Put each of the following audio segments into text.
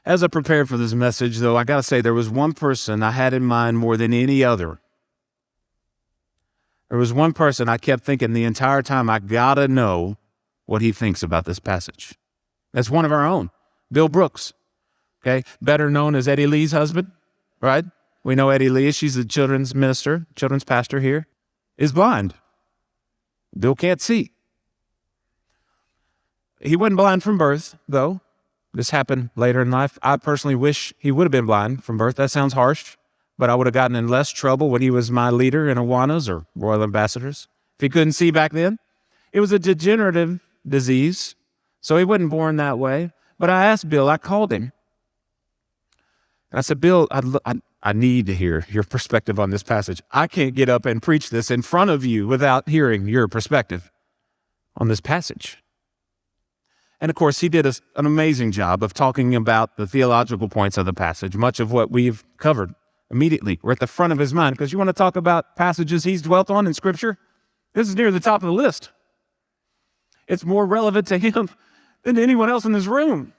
As I prepared for this message, though, I got to say there was one person I had in mind more than any other. There was one person I kept thinking the entire time, I got to know what he thinks about this passage. That's one of our own, Bill Brooks, okay? Better known as Eddie Lee's husband, right? We know Eddie Lee. She's the children's minister, children's pastor here, is blind. Bill can't see. He wasn't blind from birth, though. This happened later in life. I personally wish he would have been blind from birth. That sounds harsh, but I would have gotten in less trouble when he was my leader in Awanas or Royal Ambassadors. If he couldn't see back then, it was a degenerative disease, so he wasn't born that way. But I asked Bill, I called him. And I said, Bill, I need to hear your perspective on this passage. I can't get up and preach this in front of you without hearing your perspective on this passage. And of course, he did an amazing job of talking about the theological points of the passage, much of what we've covered immediately. We're at the front of his mind, because you want to talk about passages he's dwelt on in Scripture? This is near the top of the list. It's more relevant to him than to anyone else in this room.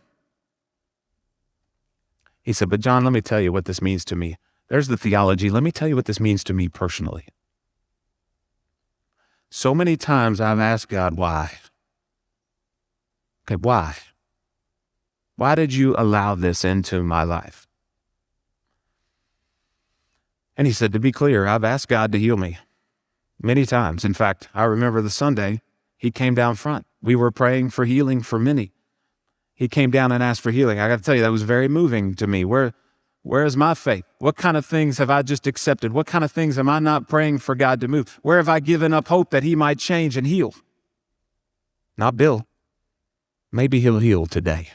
He said, but John, let me tell you what this means to me. There's the theology. Let me tell you what this means to me personally. So many times I've asked God, why? Okay, why? Why did you allow this into my life? And he said, to be clear, I've asked God to heal me many times. In fact, I remember the Sunday he came down front. We were praying for healing for many. He came down and asked for healing. I got to tell you, that was very moving to me. Where is my faith? What kind of things have I just accepted? What kind of things am I not praying for God to move? Where have I given up hope that he might change and heal? Not Bill. Maybe he'll heal today.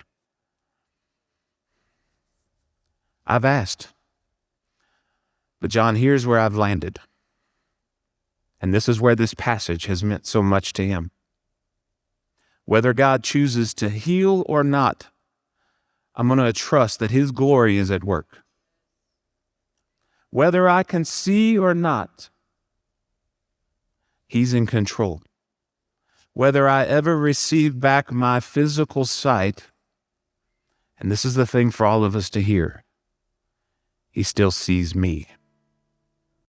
I've asked. But John, here's where I've landed. And this is where this passage has meant so much to him. Whether God chooses to heal or not, I'm going to trust that his glory is at work. Whether I can see or not, he's in control. Whether I ever receive back my physical sight, and this is the thing for all of us to hear, he still sees me.